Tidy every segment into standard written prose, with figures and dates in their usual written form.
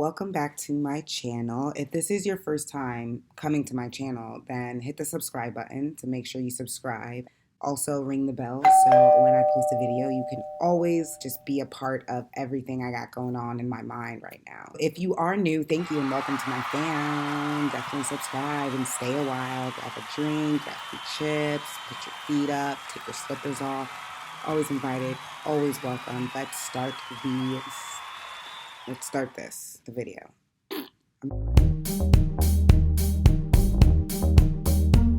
Welcome back to my channel. If this is your first time coming to my channel, then hit the subscribe button to make sure you subscribe. Also ring the bell so when I post a video, you can always just be a part of everything I got going on in my mind right now. If you are new, thank you and welcome to my fam. Definitely subscribe and stay a while. Grab a drink, grab some chips, put your feet up, take your slippers off. Always invited, always welcome. Let's start the video.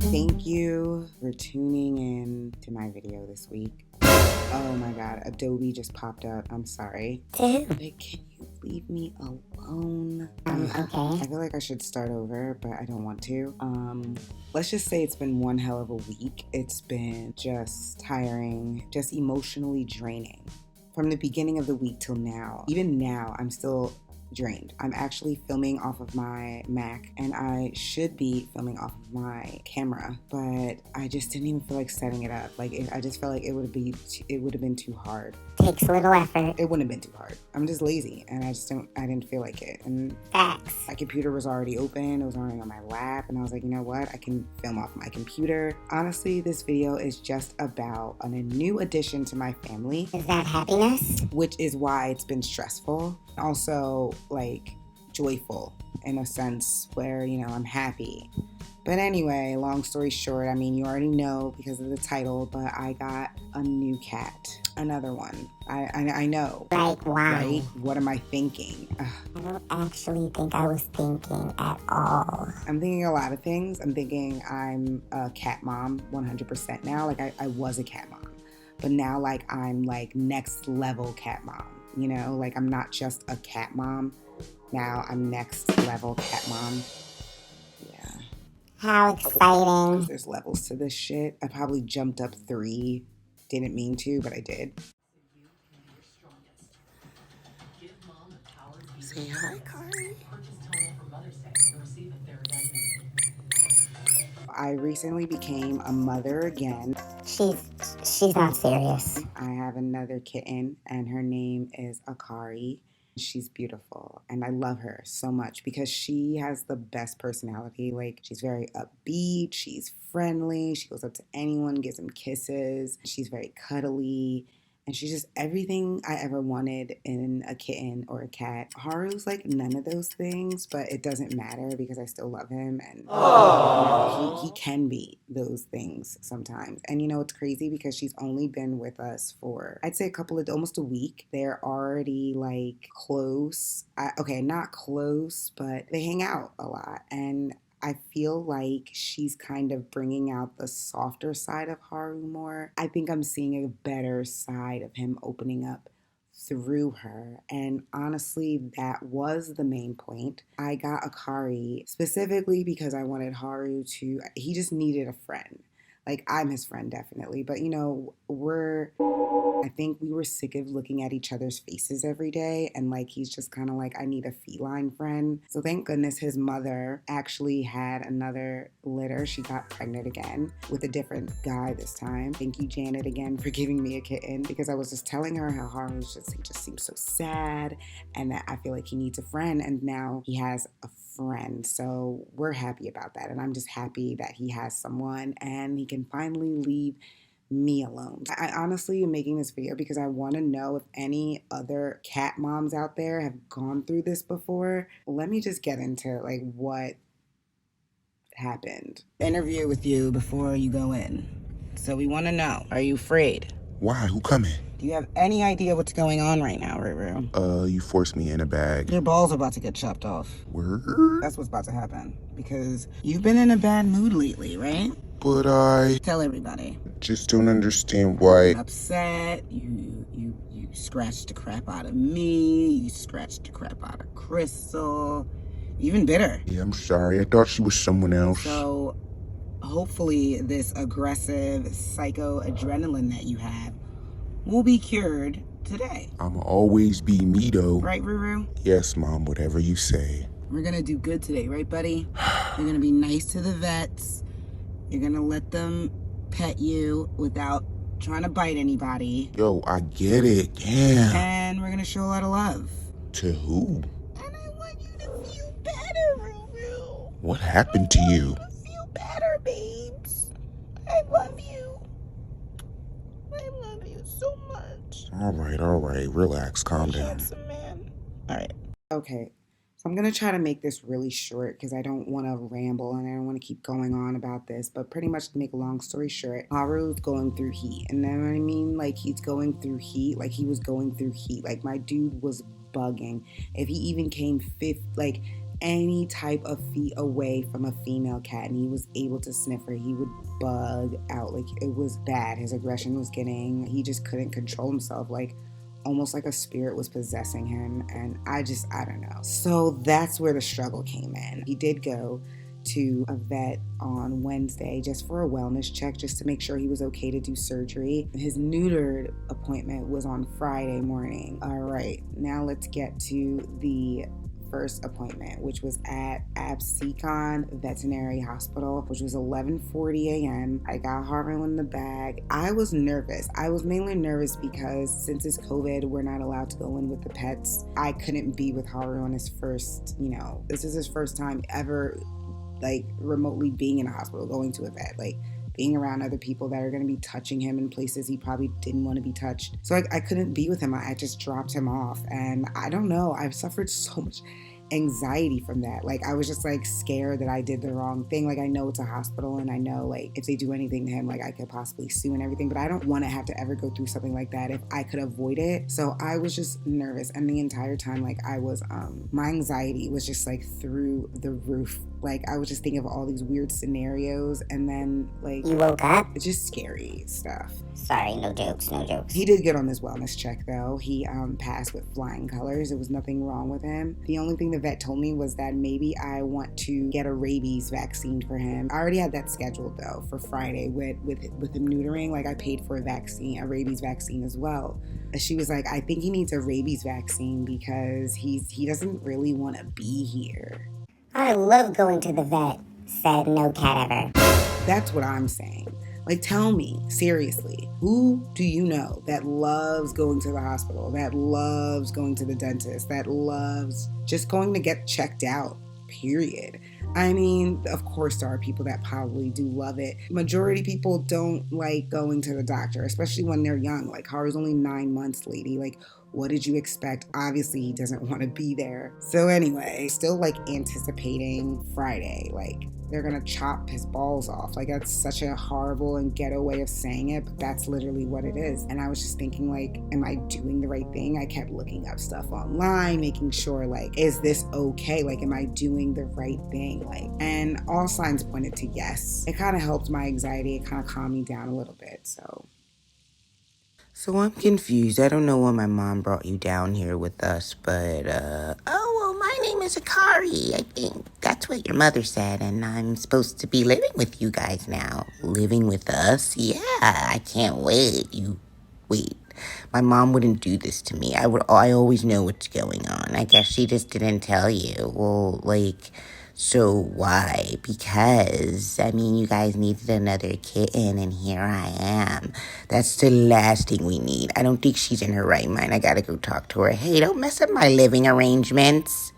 Thank you for tuning in to my video this week. Oh my God, Adobe just popped up. I'm sorry. Like, can you leave me alone? Okay. I feel like I should start over, but I don't want to. Let's just say it's been one hell of a week. It's been just tiring, just emotionally draining. From the beginning of the week till now, even now, I'm still drained. I'm actually filming off of my Mac and I should be filming off of my camera, but I just didn't even feel like setting it up. I just felt like it would have been too hard. Takes a little effort. It wouldn't have been too hard. I'm just lazy and I didn't feel like it. And Facts. my computer was already open. It was already on my lap and I was like, you know what? I can film off my computer. Honestly, this video is just about a new addition to my family. Is that happiness? Which is why it's been stressful. Also, like, joyful in a sense where, I'm happy. But anyway, long story short, you already know because of the title, but I got a new cat. Another one. I know. Like, why? Right? What am I thinking? I don't actually think I was thinking at all. I'm thinking a lot of things. I'm thinking I'm a cat mom 100% now. Like, I was a cat mom. But now, I'm, next level cat mom. I'm not just a cat mom. Now I'm next level cat mom. Yeah. How exciting. There's levels to this shit. I probably jumped up 3. Didn't mean to, but I did. Say hi, Kari. I recently became a mother again. She's not serious. I have another kitten, and her name is Akari. She's beautiful, and I love her so much because she has the best personality. She's very upbeat, she's friendly, she goes up to anyone, gives them kisses. She's very cuddly, and she's just everything I ever wanted in a kitten or a cat. Haru's none of those things, but it doesn't matter because I still love him, and he can be those things sometimes. And it's crazy because she's only been with us for, I'd say almost a week. They're already close. Okay, not close, but they hang out a lot. And I feel like she's kind of bringing out the softer side of Haru more. I think I'm seeing a better side of him opening up through her. And honestly, that was the main point. I got Akari specifically because I wanted Haru he just needed a friend. I'm his friend, definitely. But, I think we were sick of looking at each other's faces every day. And, he's just kind of I need a feline friend. So thank goodness his mother actually had another litter. She got pregnant again with a different guy this time. Thank you, Janet, again, for giving me a kitten. Because I was just telling her how Haru he just seems so sad. And that I feel like he needs a friend. And now he has a friend. So we're happy about that. And I'm just happy that he has someone and he can finally leave me alone. I honestly am making this video because I want to know if any other cat moms out there have gone through this before. Let me just get into what happened. Interview with you before you go in. So we want to know, are you afraid? Why? Who coming? Do you have any idea what's going on right now, Ruru? You forced me in a bag. Your balls are about to get chopped off. Word? That's what's about to happen. Because you've been in a bad mood lately, right? But I Tell everybody. just don't understand why. Upset, you scratched the crap out of me, you scratched the crap out of Crystal, even bitter. Yeah, I'm sorry. I thought she was someone else. So hopefully this aggressive psycho adrenaline that you have will be cured today. I'ma always be me, though. Right, Ruru? Yes, Mom, whatever you say. We're gonna do good today, right, buddy? You're gonna be nice to the vets. You're gonna let them pet you without trying to bite anybody. Yo, I get it. Damn. And we're gonna show a lot of love. To who? And I want What happened to you? I feel better, babes. I love you. I love you so much. All right. Relax. Calm down. Handsome man. All right. Okay. So I'm going to try to make this really short because I don't want to ramble and I don't want to keep going on about this. But pretty much to make a long story short, Haru's going through heat. And then what I mean? Like he's going through heat. Like he was going through heat. Like my dude was bugging. If he even came fifth, like any type of feet away from a female cat and he was able to sniff her, he would bug out. Like it was bad. His aggression was he just couldn't control himself. Like almost like a spirit was possessing him. And I don't know. So that's where the struggle came in. He did go to a vet on Wednesday just for a wellness check, just to make sure he was okay to do surgery. His neutered appointment was on Friday morning. All right, now let's get to the first appointment, which was at Absecon Veterinary Hospital, which was 11:40 a.m. I got Harvin in the bag. I was nervous. I was mainly nervous because since it's COVID, we're not allowed to go in with the pets. I couldn't be with Haru on his first, this is his first time ever like remotely being in a hospital, going to a vet, like being around other people that are going to be touching him in places he probably didn't want to be touched. So I couldn't be with him. I just dropped him off. And I don't know, I've suffered so much anxiety from that. Like I was just like scared that I did the wrong thing. Like I know it's a hospital and I know like if they do anything to him, like I could possibly sue and everything, but I don't want to have to ever go through something like that if I could avoid it. So I was just nervous, and the entire time like I was my anxiety was just like through the roof. Like I was just thinking of all these weird scenarios, and then like You woke up? it's just scary stuff. Sorry, no jokes. He did good on his wellness check though. He passed with flying colors. There was nothing wrong with him. The only thing the vet told me was that maybe I want to get a rabies vaccine for him. I already had that scheduled though for Friday with him neutering. Like I paid for a rabies vaccine as well. She was like, I think he needs a rabies vaccine because he doesn't really want to be here. I love going to the vet, said no cat ever. That's what I'm saying. Like, tell me, seriously, who do you know that loves going to the hospital, that loves going to the dentist, that loves just going to get checked out, period? I mean, of course, there are people that probably do love it. Majority of people don't like going to the doctor, especially when they're young. Like, Haru's only 9 months, lady. Like, what did you expect? Obviously, he doesn't want to be there. So anyway, still like anticipating Friday. Like they're gonna chop his balls off. Like that's such a horrible and ghetto way of saying it, but that's literally what it is. And I was just thinking like, am I doing the right thing? I kept looking up stuff online, making sure like, is this okay? Like, am I doing the right thing? Like, and all signs pointed to yes. It kind of helped my anxiety. It kind of calmed me down a little bit. So I'm confused. I don't know why my mom brought you down here with us, but, my name is Akari. I think that's what your mother said, and I'm supposed to be living with you guys now. Living with us? Yeah, I can't wait. Wait. My mom wouldn't do this to me. I always know what's going on. I guess she just didn't tell you. Well, so why? Because, you guys needed another kitten, and here I am. That's the last thing we need. I don't think she's in her right mind. I gotta go talk to her. Hey, don't mess up my living arrangements.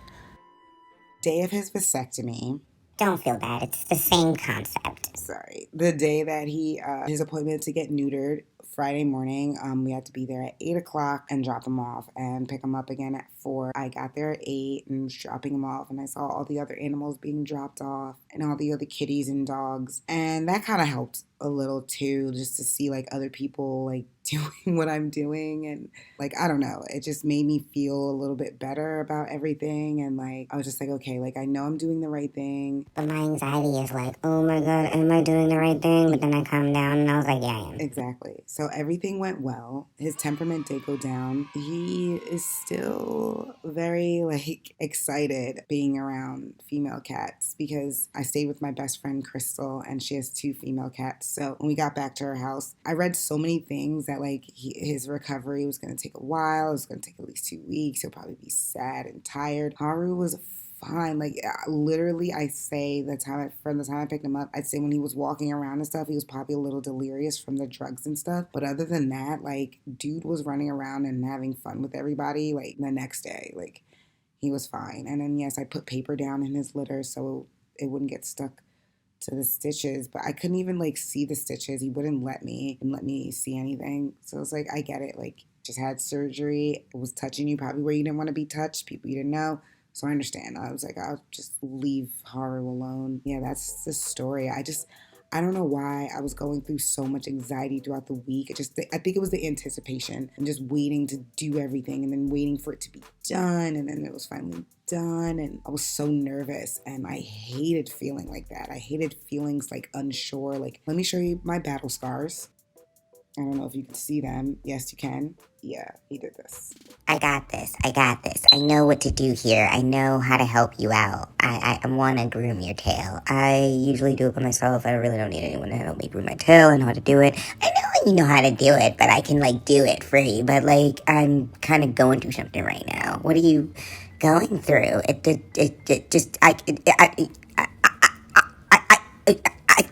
Day of his vasectomy. Don't feel bad, it's the same concept. Sorry. The day that his appointment to get neutered, Friday morning, we had to be there at 8 o'clock and drop him off and pick him up again at 4. I got there at 8 and was dropping him off, and I saw all the other animals being dropped off and all the other kitties and dogs. And that kind of helped a little too, just to see like other people like doing what I'm doing. And like, I don't know, it just made me feel a little bit better about everything. And like, I was just like, okay, like I know I'm doing the right thing. But my anxiety is like, oh my God, am I doing the right thing? But then I calmed down and I was like, yeah, I am. Exactly. So everything went well. His temperament did go down. He is still very like excited being around female cats because I stayed with my best friend Crystal and she has 2 female cats. So when we got back to her house, I read so many things that like his recovery was going to take a while. It was going to take at least 2 weeks. He'll probably be sad and tired. Haru was fine. Like literally, I say from the time I picked him up, I'd say when he was walking around and stuff, he was probably a little delirious from the drugs and stuff. But other than that, like dude was running around and having fun with everybody. Like the next day, like he was fine. And then yes, I put paper down in his litter so it wouldn't get stuck to the stitches, but I couldn't even like see the stitches. He wouldn't let me see anything. So it's like, I get it. Like, just had surgery. It was touching you probably where you didn't want to be touched, people you didn't know. So I understand. I was like, I'll just leave Haru alone. Yeah, that's the story. I don't know why I was going through so much anxiety throughout the week. I think it was the anticipation and just waiting to do everything and then waiting for it to be done. And then it was finally done. And I was so nervous and I hated feeling like that. I hated feelings like unsure. Like, let me show you my battle scars. I don't know if you can see them. Yes, you can. Yeah, he did this. I got this. I know what to do here. I know how to help you out. I want to groom your tail. I usually do it by myself. I really don't need anyone to help me groom my tail. I know how to do it. I know you know how to do it, but I can like do it for you. But like, I'm kind of going through something right now. What are you going through?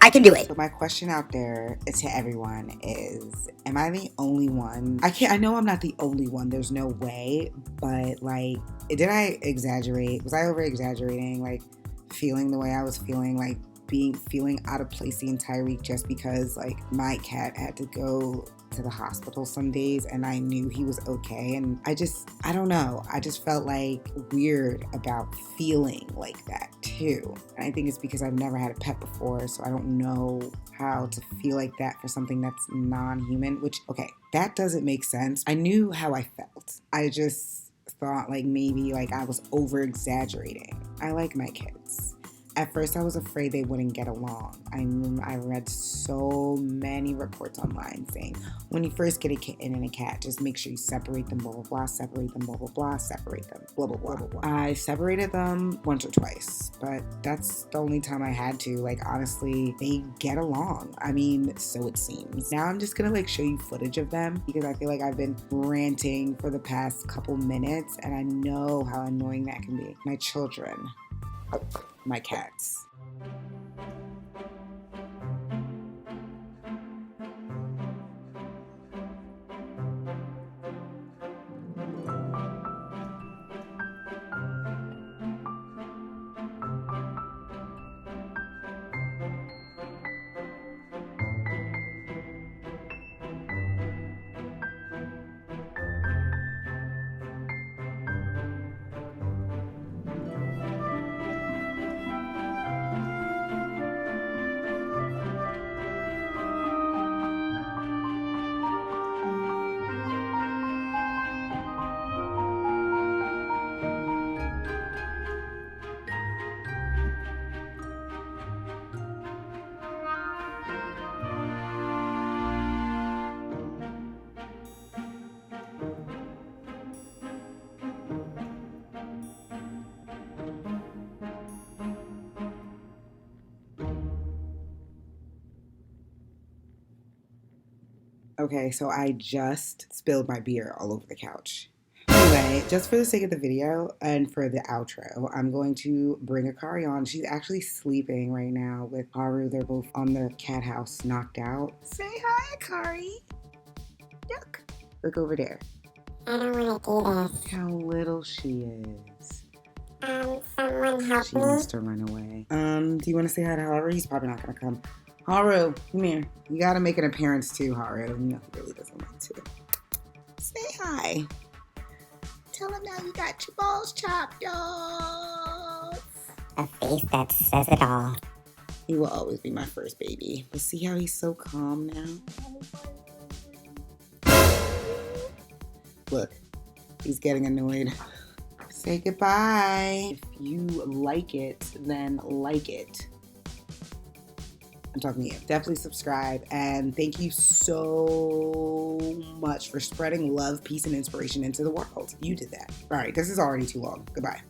I can do it. So my question out there to everyone is, am I the only one? I know I'm not the only one. There's no way. But like, did I exaggerate? Was I over exaggerating? Like, feeling the way I was feeling, like feeling out of place the entire week just because like my cat had to go to the hospital some days and I knew he was okay. And I don't know. I just felt like weird about feeling like that too. And I think it's because I've never had a pet before, so I don't know how to feel like that for something that's non-human, which, okay, that doesn't make sense. I knew how I felt. I just thought like maybe like I was over exaggerating. I like my kids. At first, I was afraid they wouldn't get along. I read so many reports online saying, when you first get a kitten and a cat, just make sure you separate them, blah, blah, blah, separate them, blah, blah, blah, separate them, blah, blah, blah, blah, blah. I separated them once or twice, but that's the only time I had to. Like, honestly, they get along. I mean, so it seems. Now I'm just gonna like show you footage of them because I feel like I've been ranting for the past couple minutes and I know how annoying that can be. My children. My cats. Okay, so I just spilled my beer all over the couch. Anyway, just for the sake of the video and for the outro, I'm going to bring Akari on. She's actually sleeping right now with Haru. They're both on the cat house, knocked out. Say hi, Akari. Look. Look over there. I don't want to do this. Look how little she is. Someone help She me. wants to run away. Do you want to say hi to Haru? He's probably not going to come. Haru, come here. You got to make an appearance too, Haru. No, he really doesn't want to. Say hi. Tell him now you got your balls chopped off. A face that says it all. He will always be my first baby. But see how he's so calm now? Look, he's getting annoyed. Say goodbye. If you like it, then like it. I'm talking to you. Definitely subscribe. And thank you so much for spreading love, peace, and inspiration into the world. You did that. All right, this is already too long. Goodbye.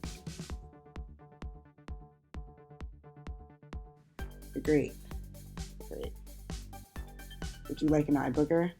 You're great. Great. Would you like an eye booger?